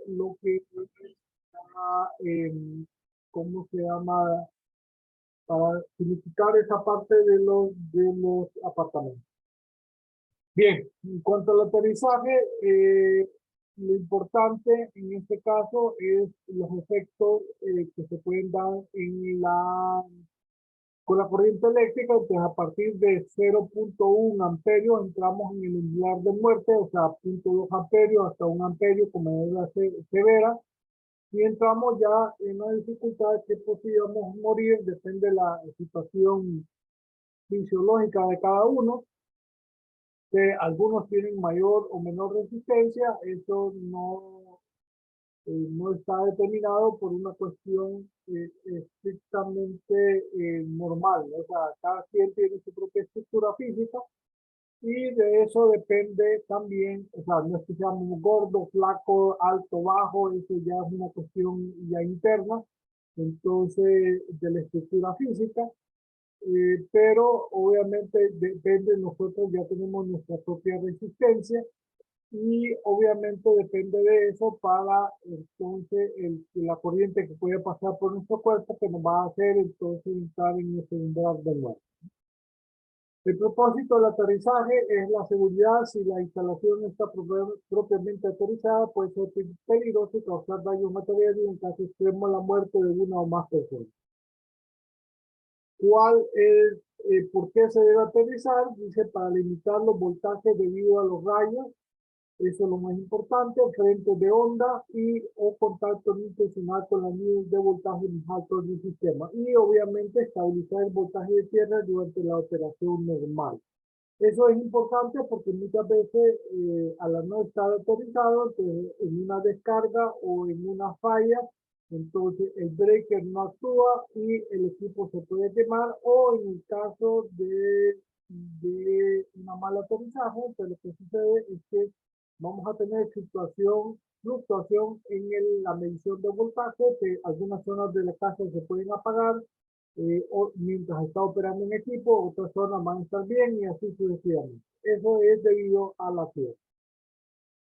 lo que está, ¿cómo se llama? Para significar esa parte de los apartamentos. Bien, en cuanto al aterrizaje, lo importante en este caso es los efectos que se pueden dar con la corriente eléctrica. Entonces, a partir de 0.1 amperios entramos en el umbral de muerte, o sea, 0.2 amperios hasta 1 amperio como medida severa, y entramos ya en una dificultad que podríamos morir, depende de la situación fisiológica de cada uno. Algunos tienen mayor o menor resistencia, eso no está determinado por una cuestión estrictamente normal, ¿no? O sea, cada quien tiene su propia estructura física y de eso depende también, o sea, no es que seamos gordo, flaco, alto, bajo, eso ya es una cuestión ya interna, entonces, de la estructura física. Pero obviamente depende, nosotros ya tenemos nuestra propia resistencia y obviamente depende de eso para entonces la corriente que puede pasar por nuestro cuerpo que nos va a hacer entonces entrar en ese umbral de muerte. El propósito del aterrizaje es la seguridad. Si la instalación no está propiamente aterrizada, puede ser peligroso y causar daños materiales y en caso extremo la muerte de una o más personas. ¿Cuál es, por qué se debe aterrizar? Dice, para limitar los voltajes debido a los rayos, eso es lo más importante, frentes de onda y o contacto no intencional con los niveles de voltaje más altos del sistema. Y obviamente estabilizar el voltaje de tierra durante la operación normal. Eso es importante porque muchas veces al no estar aterrizado, entonces, en una descarga o en una falla, entonces el breaker no actúa y el equipo se puede quemar, o en el caso de una mala aterrizaje, entonces lo que sucede es que vamos a tener fluctuación en la medición de voltaje, que algunas zonas de la casa se pueden apagar, o mientras está operando en equipo, otras zonas van a estar bien y así sucesivamente. Eso es debido a la tierra.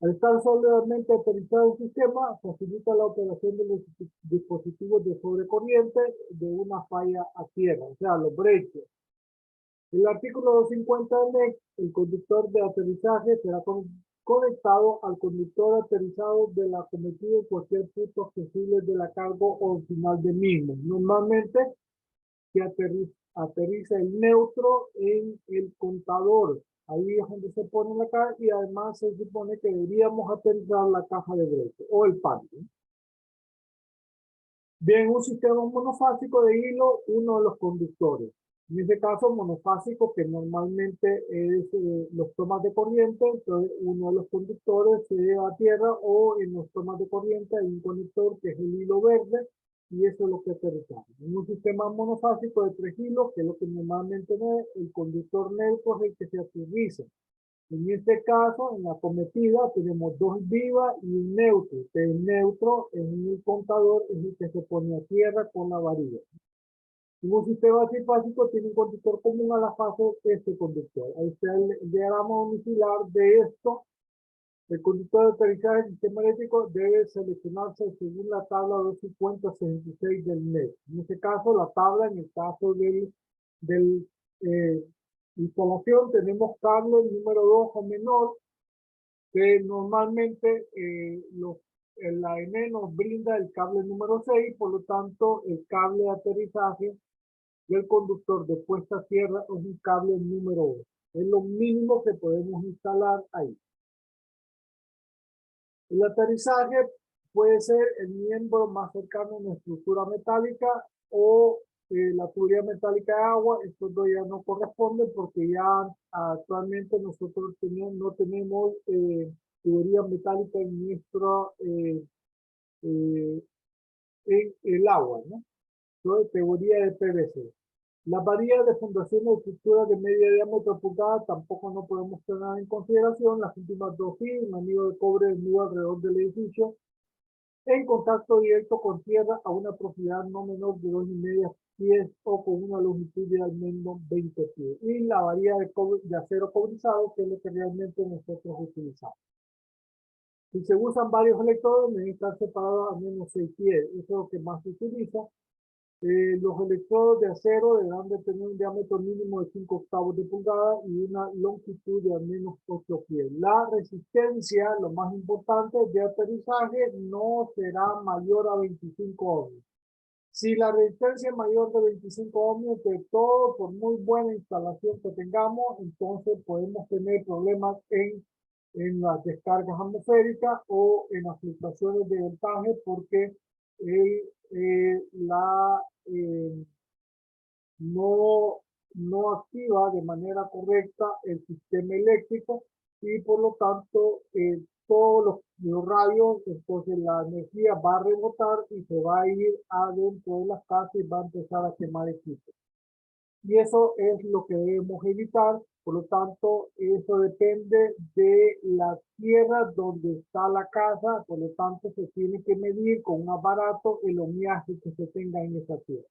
Al estar solamente aterrizado el sistema, facilita la operación de los dispositivos de sobrecorriente de una falla a tierra, o sea, los breakers. El artículo 250 del NEC, el conductor de aterrizaje será conectado al conductor aterrizado de la cometida en cualquier punto accesible de la carga o final del mismo. Normalmente que aterriza el neutro en el contador. Ahí es donde se pone la caja y además se supone que deberíamos aterrizar la caja de break o el pan. Bien, un sistema monofásico de hilo, uno de los conductores. En este caso, monofásico, que normalmente es los tomas de corriente, entonces uno de los conductores se lleva a tierra, o en los tomas de corriente hay un conector que es el hilo verde, y eso es lo que aterrizamos. En un sistema monofásico de 3 hilos, que es lo que normalmente ve, el conductor neutro es el que se aterriza. En este caso, en la cometida, tenemos 2 vivas y un neutro. El neutro en el contador es el que se pone a tierra con la varilla. En un sistema trifásico tiene un conductor común a la fase de este conductor. Ahí está el diagrama unifilar de esto. El conductor de aterrizaje del sistema eléctrico debe seleccionarse según la tabla 250-66 del NEC. En este caso, la tabla, en el caso del instalación, tenemos cable número 2 o menor, que normalmente la ENE nos brinda el cable número 6, por lo tanto, el cable de aterrizaje del conductor de puesta a tierra es un cable número 8. Es lo mínimo que podemos instalar ahí. El aterrizaje puede ser el miembro más cercano a una estructura metálica o la tubería metálica de agua. Estos dos ya no corresponden porque ya actualmente nosotros no tenemos tubería metálica en nuestro en el agua, ¿no? Entonces, teoría de PVC. Las varillas de fundación de estructuras de media diámetro pulgada tampoco no podemos tener en consideración. Las últimas 2 sí, un anillo de cobre desnudo alrededor del edificio en contacto directo con tierra a una profundidad no menor de 2,5 pies o con una longitud de al menos 20 pies. Y la varilla de acero cobrizado, que es lo que realmente nosotros utilizamos. Si se usan varios electrodos, necesitan separados al menos 6 pies. Eso es lo que más se utiliza. Los electrodos de acero deberán de tener un diámetro mínimo de 5 octavos de pulgada y una longitud de al menos 8 pies. La resistencia, lo más importante, de aterrizaje no será mayor a 25 ohmios. Si la resistencia es mayor de 25 ohmios, de todo, por muy buena instalación que tengamos, entonces podemos tener problemas en las descargas atmosféricas o en las fluctuaciones de voltaje porque la no, no activa de manera correcta el sistema eléctrico y por lo tanto todos los rayos, entonces la energía va a rebotar y se va a ir adentro de las casas y va a empezar a quemar equipos. Y eso es lo que debemos evitar, por lo tanto, eso depende de la tierra donde está la casa, por lo tanto, se tiene que medir con un aparato el oleaje que se tenga en esa tierra.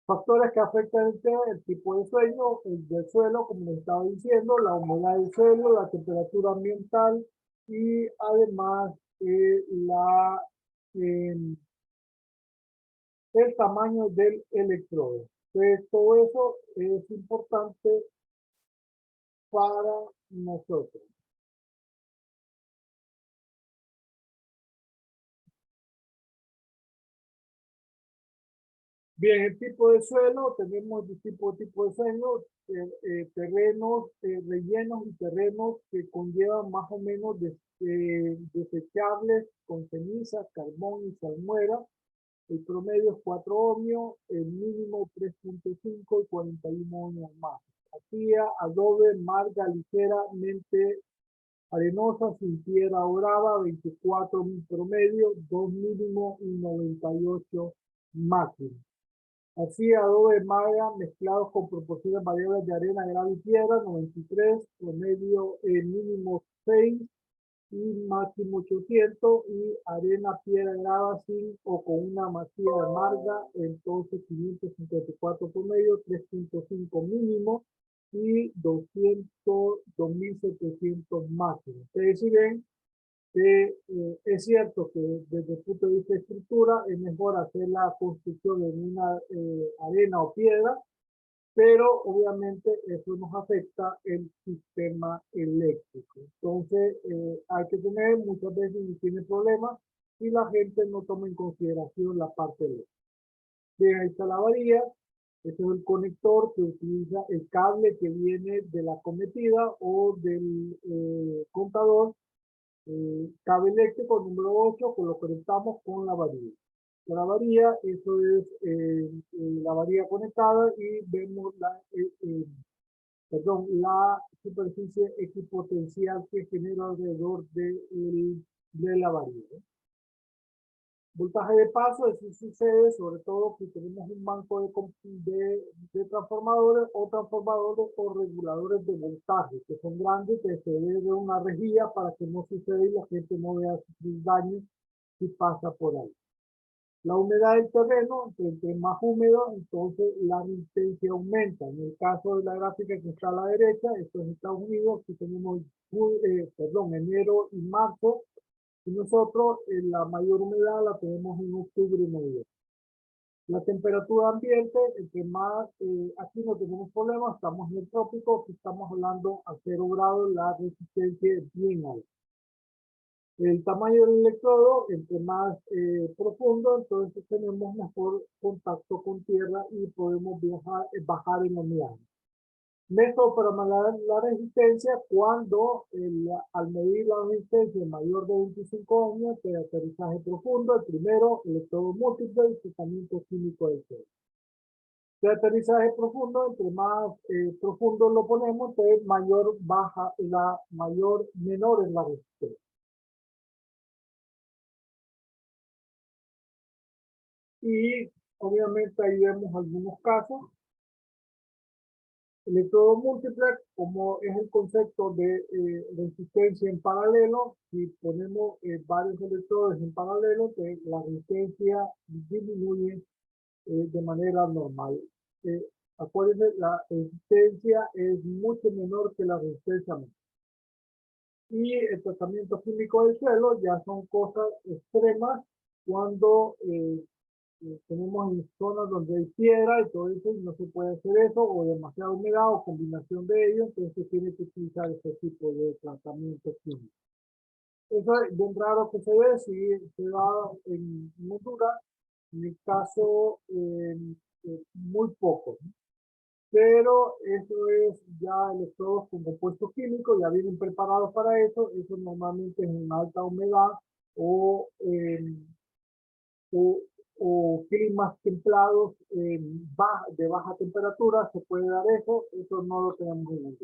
Factores que afectan el tipo de suelo, el del suelo, como les estaba diciendo, la humedad del suelo, la temperatura ambiental y además eh, el tamaño del electrodo. Entonces, todo eso es importante para nosotros. Bien, el tipo de suelo, tenemos tipo de suelo, terrenos rellenos y terrenos que conllevan más o menos desechables con ceniza, carbón y salmuera. El promedio es 4 ohmios, el mínimo 3.5 y 41 ohmios más. Arcilla, adobe, marga ligeramente arenosa, sin piedra o grava, 24 promedio, 2 mínimo y 98 máximo. Así, adobe maya mezclados con proporciones variables de arena, grava y piedra, 93, promedio mínimo 6 y máximo 800, y arena, piedra, grava sin o con una masía de amarga, entonces 554 promedio, 3.5 mínimo y 200, 2700 máximo. Ustedes si ven que es cierto que desde el punto de vista de estructura es mejor hacer la construcción en una arena o piedra, pero obviamente eso nos afecta el sistema eléctrico. Entonces hay que tener, muchas veces si tiene problemas y la gente no toma en consideración la parte eléctrica. Bien, ahí está la varilla. Este es el conector que utiliza el cable que viene de la cometida o del contador, cable eléctrico número 8, que lo conectamos con la varilla. La varilla, eso es la varilla conectada y vemos la superficie equipotencial que genera alrededor de la varilla. Voltaje de paso, eso sucede sobre todo si tenemos un banco de transformadores o reguladores de voltaje, que son grandes, que se debe de una rejilla para que no suceda y la gente no vea sufrir daño si pasa por ahí. La humedad del terreno, entre más húmedo, entonces la resistencia aumenta. En el caso de la gráfica que está a la derecha, esto es Estados Unidos, aquí tenemos enero y marzo, y nosotros la mayor humedad la tenemos en octubre y noviembre. La temperatura ambiente, entre más, aquí no tenemos problemas, estamos en el trópico, aquí estamos hablando a 0 grados, la resistencia es bien alta. El tamaño del electrodo, entre más profundo, entonces tenemos mejor contacto con tierra y podemos bajar en oleaje. Método para medir la resistencia cuando al medir la resistencia mayor de 25 ohmios de aterrizaje profundo, el primero, electrodo múltiple y tratamiento químico del suelo. De aterrizaje profundo, entre más profundo lo ponemos, pues menor es la resistencia. Y obviamente ahí vemos algunos casos. Electrodo múltiple, como es el concepto de resistencia en paralelo, si ponemos varios electrodos en paralelo, pues la resistencia disminuye de manera normal. Acuérdense, la resistencia es mucho menor que la resistencia. Y el tratamiento químico del suelo ya son cosas extremas cuando tenemos en zonas donde hay piedra y todo eso, y no se puede hacer eso, o demasiada humedad o combinación de ellos, entonces se tiene que utilizar ese tipo de tratamiento químico. Eso es bien raro que se ve, si se da en Honduras, en el caso muy poco, ¿no? Pero eso es ya electrodos con compuestos químicos, ya vienen preparados para eso normalmente es en alta humedad o, o, o climas templados de baja temperatura, se puede dar eso no lo tenemos en el.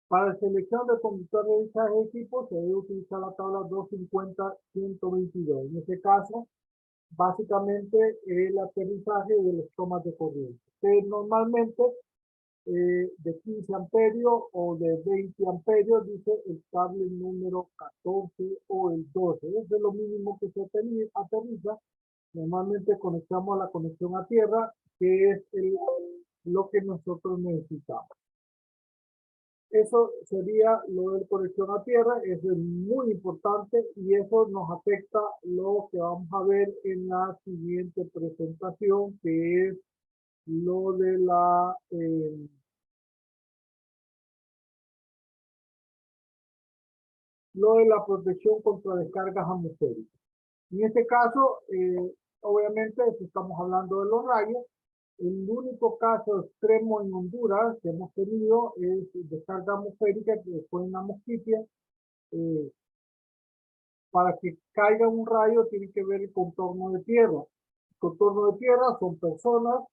Para la selección de conductor de dicha equipo se debe utilizar la tabla 250-122. En este caso, básicamente el aterrizaje de los tomas de corriente. Normalmente de 15 amperios o de 20 amperios, dice el cable número 14 o el 12. Eso es lo mínimo que se aterriza. Normalmente conectamos la conexión a tierra, que es lo que nosotros necesitamos. Eso sería lo de conexión a tierra, eso es muy importante y eso nos afecta lo que vamos a ver en la siguiente presentación, que es lo de la protección contra descargas atmosféricas. En este caso, obviamente, si estamos hablando de los rayos, el único caso extremo en Honduras que hemos tenido es descarga atmosférica que fue en la Mosquitia. Para que caiga un rayo tiene que ver el contorno de tierra. El contorno de tierra son personas,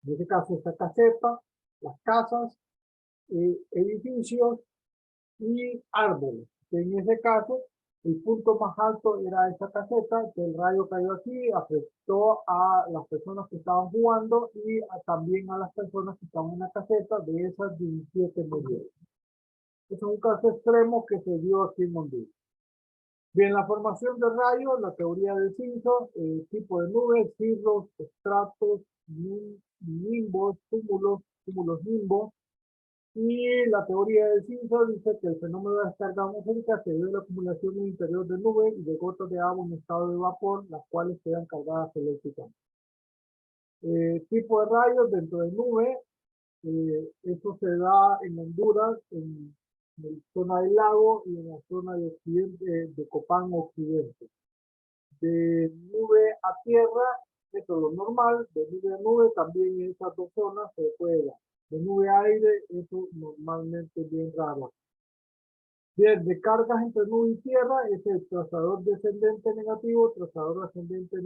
en este caso esta caseta, las casas, edificios y árboles. En ese caso, el punto más alto era esa caseta, que el rayo cayó aquí, afectó a las personas que estaban jugando y también a las personas que estaban en la caseta. De esas 17 murieron. Es un caso extremo que se dio aquí en Honduras. Bien, la formación de rayos, la teoría del cinto, tipo de nubes, cirros, estratos, nimbos, cúmulos nimbos. Y la teoría del cinto dice que el fenómeno de descarga atmosférica se debe a la acumulación en el interior de nubes y de gotas de agua en estado de vapor, las cuales quedan cargadas eléctricamente. Tipo de rayos dentro de nubes, eso se da en Honduras, en la zona del lago y en la zona de occidente, de Copán Occidente. De nube a tierra, eso es lo normal. De nube a nube, también en esas dos zonas se puede dar. De nube a aire, eso normalmente es bien raro. Bien, de cargas entre nube y tierra, es el trazador descendente negativo, trazador ascendente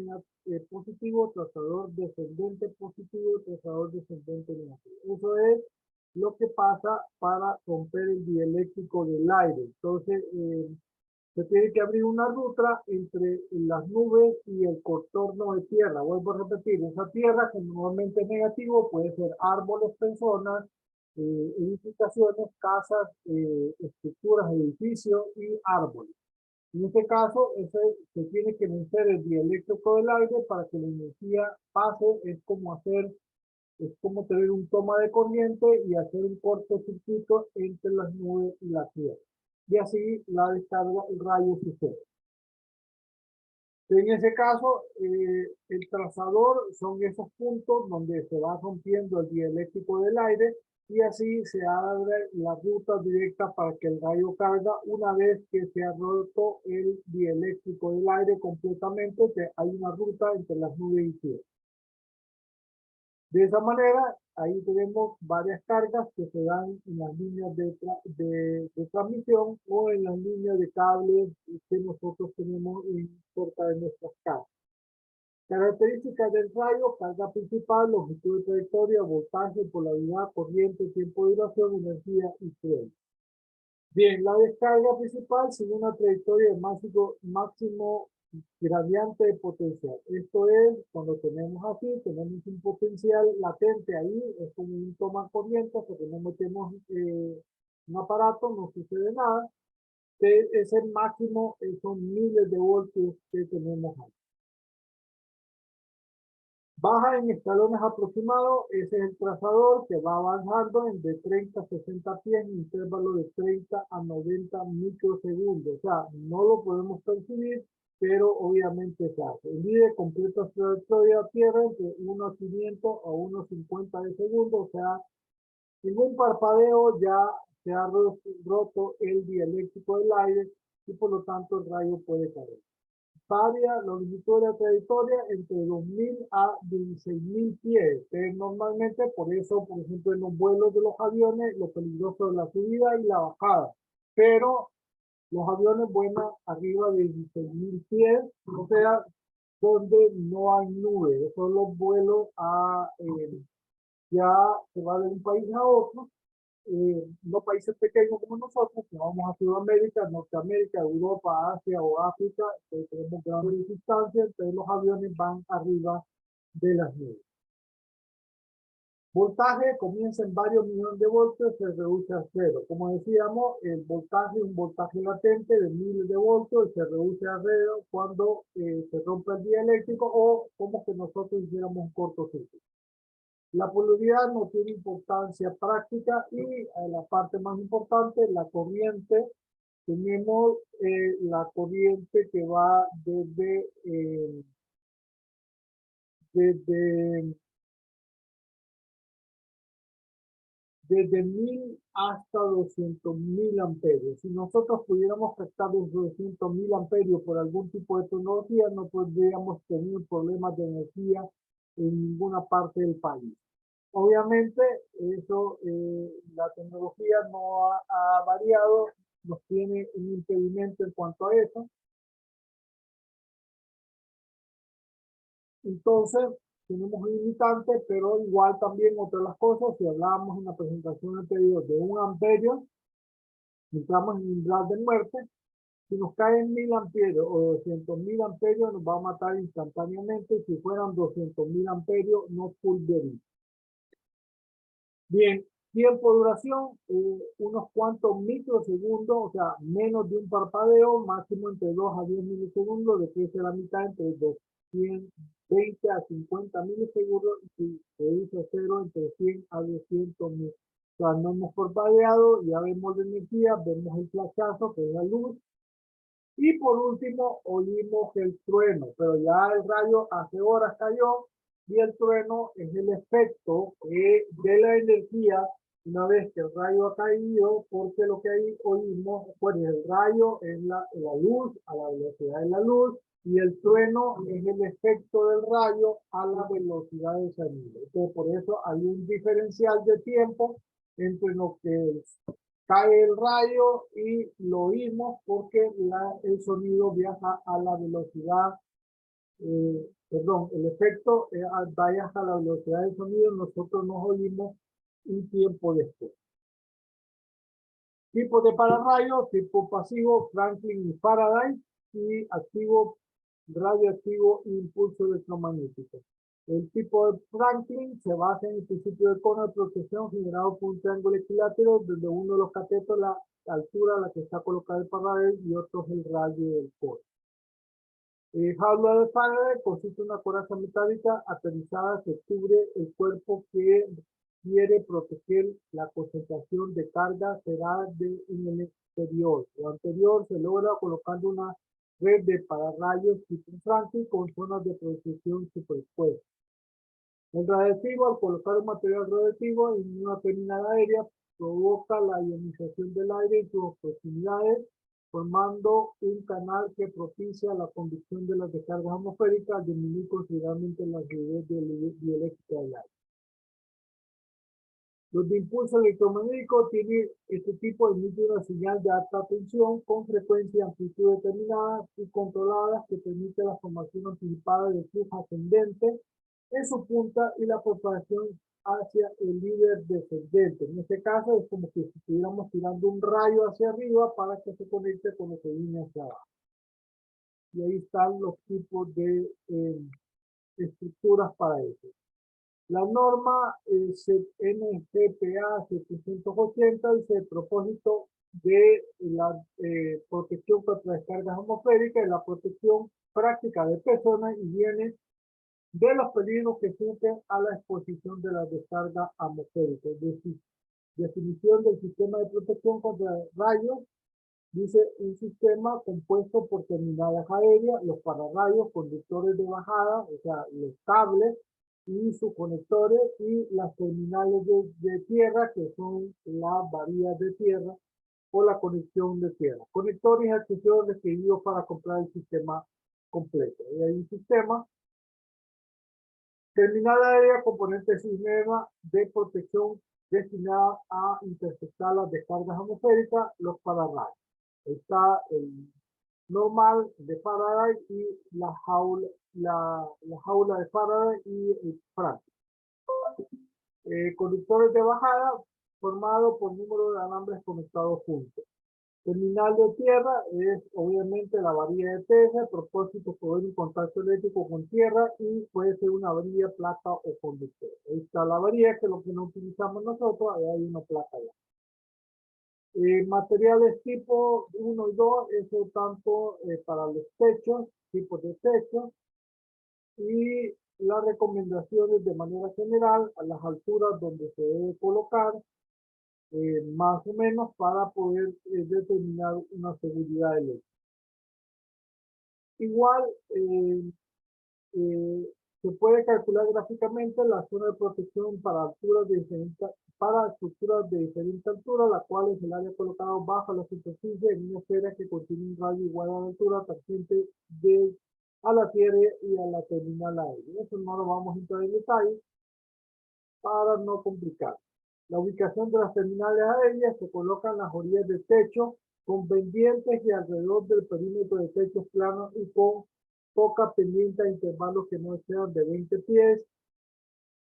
positivo, trazador descendente positivo, trazador descendente negativo. Eso es lo que pasa para romper el dieléctrico del aire. Entonces, se tiene que abrir una ruta entre las nubes y el contorno de tierra. Vuelvo a repetir, esa tierra que normalmente es negativo puede ser árboles, personas, edificaciones, casas, estructuras, edificios y árboles. En este caso, se tiene que vencer el dieléctrico del aire para que la energía pase. Es como tener un toma de corriente y hacer un cortocircuito entre las nubes y la tierra. Y así la descarga, el rayo sucede. En ese caso, el trazador son esos puntos donde se va rompiendo el dieléctrico del aire y así se abre la ruta directa para que el rayo caiga. Una vez que se ha roto el dieléctrico del aire completamente, que hay una ruta entre las nubes y tierra. De esa manera, ahí tenemos varias cargas que se dan en las líneas de transmisión o en las líneas de cables que nosotros tenemos cerca de nuestras casas. Características del rayo: carga principal, longitud de trayectoria, voltaje, polaridad, corriente, tiempo de duración, energía y frecuencia. Bien, la descarga principal sigue una trayectoria de máximo gradiente de potencial. Esto es, cuando tenemos así, tenemos un potencial latente ahí, es como un toma corriente, porque no metemos un aparato, no sucede nada. Ese máximo son miles de voltios que tenemos ahí. Baja en escalones aproximados, ese es el trazador que va avanzando de 30 a 60 pies en intervalo de 30 a 90 microsegundos. O sea, no lo podemos percibir, pero obviamente se hace. El líder completa su trayectoria a tierra entre unos 500 a unos 50 de segundos. O sea, en un parpadeo ya se ha roto el dieléctrico del aire y por lo tanto el rayo puede caer. Varia longitud de la trayectoria entre 2.000 a 16.000 pies. Normalmente, por eso, por ejemplo, en los vuelos de los aviones, lo peligroso es la subida y la bajada. Pero los aviones vuelan arriba de 16.000 pies, o sea, donde no hay nubes. Son los vuelos ya se va de un país a otro, no países pequeños como nosotros, que vamos a Sudamérica, Norteamérica, Europa, Asia o África, tenemos grandes distancias, entonces los aviones van arriba de las nubes. Voltaje comienza en varios millones de voltios, se reduce a cero. Como decíamos, el voltaje es un voltaje latente de miles de voltios y se reduce a cero cuando se rompe el dieléctrico o como que nosotros hiciéramos un cortocircuito. La polaridad no tiene importancia práctica y la parte más importante, la corriente. Tenemos la corriente que va desde, desde 1000 hasta 200.000 amperios. Si nosotros pudiéramos captar los 200.000 amperios por algún tipo de tecnología, no podríamos tener problemas de energía en ninguna parte del país. Obviamente, eso, la tecnología no ha variado, nos tiene un impedimento en cuanto a eso. Entonces, tenemos un limitante, pero igual también otras las cosas, si hablábamos en la presentación anterior de 1 amperio, entramos en umbral de muerte, si nos caen 1000 amperios o 200.000 amperios, nos va a matar instantáneamente, si fueran 200.000 amperios, nos pulveriza. Bien, tiempo de duración, unos cuantos microsegundos, o sea, menos de un parpadeo, máximo entre 2 a 10 milisegundos, decrece la mitad entre 220 a 50 milisegundos, y se dice cero entre 100 a 200 mil. O sea, no hemos parpadeado, ya vemos la energía, vemos el flachazo, que es la luz, y por último, oímos el trueno, pero ya el rayo hace horas cayó y el trueno es el efecto de la energía una vez que el rayo ha caído, porque lo que ahí oímos, pues el rayo es la luz a la velocidad de la luz y el trueno es el efecto del rayo a la velocidad del sonido. Entonces, por eso hay un diferencial de tiempo entre lo que cae el rayo y lo oímos porque el sonido viaja a la velocidad, perdón, el efecto vaya a la velocidad del sonido, nosotros nos oímos un tiempo después. Tipos de pararrayos, tipo pasivo, Franklin y Faraday, y activo, radioactivo e impulso electromagnético. El tipo de Franklin se basa en el principio de cono de protección generado por un triángulo equilátero, donde uno de los catetos la altura a la que está colocado el Faraday y otro es el radio del cono. Jaula de Faraday consiste en una coraza metálica aterrizada que cubre el cuerpo que quiere proteger. La concentración de carga será en el exterior. Lo anterior se logra colocando una red de pararrayos tipo Franklin con zonas de protección superpuestas. El radiactivo, al colocar un material radiactivo en una terminal aérea, provoca la ionización del aire en sus proximidades, formando un canal que propicia la conducción de las descargas atmosféricas, disminuye considerablemente la rigidez dieléctrica del aire. Los de impulso electromagnético tienen este tipo de emite una señal de alta tensión con frecuencia y amplitud determinadas y controladas que permite la formación anticipada de flujo ascendente en su punta y la propagación hacia el líder descendente. En este caso es como que si estuviéramos tirando un rayo hacia arriba para que se conecte con lo que viene hacia abajo. Y ahí están los tipos de estructuras para eso. La norma NFPA 780 dice el propósito de la protección contra descargas atmosféricas y la protección práctica de personas y bienes de los peligros que surgen a la exposición de la descarga atmosférica. Es decir, definición del sistema de protección contra rayos. Dice un sistema compuesto por terminales aéreas, los pararrayos, conductores de bajada, o sea, los cables y sus conectores, y las terminales de tierra, que son las varillas de tierra o la conexión de tierra. Conectores y accesorios requeridos para comprar el sistema completo. Y hay un sistema. Terminal aérea, componente sistema de protección destinada a interceptar las descargas atmosféricas, los pararrayos. Está el normal de Faraday y la jaula de Faraday y el práctico. Conductores de bajada formado por número de alambres conectados juntos. Terminal de tierra es obviamente la varilla de teja, propósito poder un contacto eléctrico con tierra y puede ser una varilla, placa o conductor. Ahí está la varilla, que es lo que no utilizamos nosotros, ahí hay una placa ya. Materiales tipo 1 y 2, eso tanto para los techos, tipos de techos, y las recomendaciones de manera general a las alturas donde se debe colocar, más o menos para poder determinar una seguridad eléctrica. Igual, se puede calcular gráficamente la zona de protección para alturas de para estructuras de diferente altura, la cual es el área colocada bajo la superficie en una esfera que contiene un radio igual a la altura tangente a la tierra y a la terminal aérea. Eso no lo vamos a entrar en detalle para no complicar. La ubicación de las terminales aéreas se colocan las orillas del techo con pendientes y alrededor del perímetro de techos planos y con poca pendiente a intervalos que no sean de 20 pies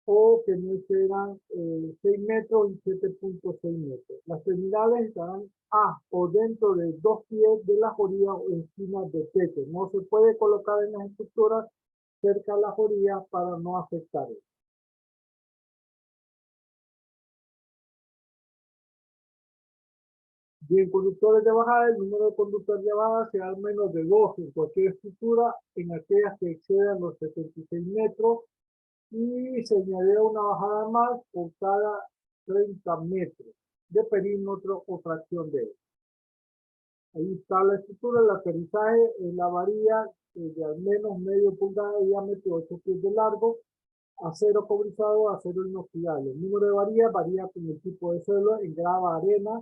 o que no excedan 6 metros y 7.6 metros. Las terminales estarán a o dentro de 2 pies de las orillas o encima del techo. No se puede colocar en las estructuras cerca de las orillas para no afectar eso. Bien, conductores de bajada, el número de conductores de bajada será al menos de 2 en cualquier estructura, en aquellas que excedan los 76 metros, y se añadirá una bajada más por cada 30 metros de perímetro o fracción de él. Ahí está la estructura, el aterrizaje en la varilla de al menos medio pulgada de diámetro, 8 pies de largo, acero cobrizado, acero inoxidable. El número de varillas varía con el tipo de suelo, en grava, arena,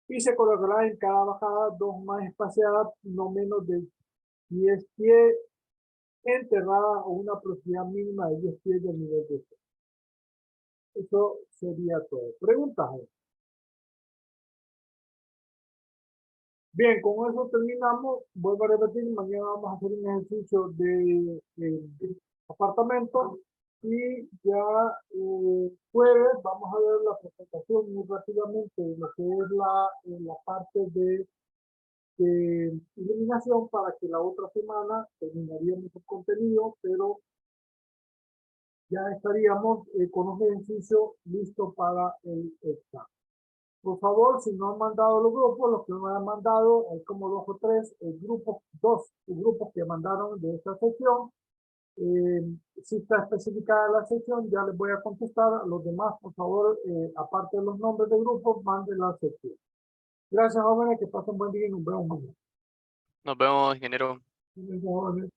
y se colocará en cada bajada 2 más espaciadas, no menos de 10 pies, enterrada a una profundidad mínima de 10 pies del nivel de suelo. Eso sería todo. ¿Preguntas? Bien, con eso terminamos. Vuelvo a repetir, mañana vamos a hacer un ejercicio de apartamento y ya jueves vamos a ver la presentación muy rápidamente de lo que es la parte de iluminación, para que la otra semana terminaríamos el contenido, pero ya estaríamos con un ejercicio listo para el examen. Por favor, si no han mandado los grupos, los que no han mandado, hay como 2 o 3 dos grupos que mandaron de esta sección. Si está especificada la sección, ya les voy a contestar. A los demás, por favor, aparte de los nombres de grupos, manden la sección. Gracias, jóvenes, que pasen buen día y nos vemos mañana. Nos vemos, ingeniero. Gracias, jóvenes.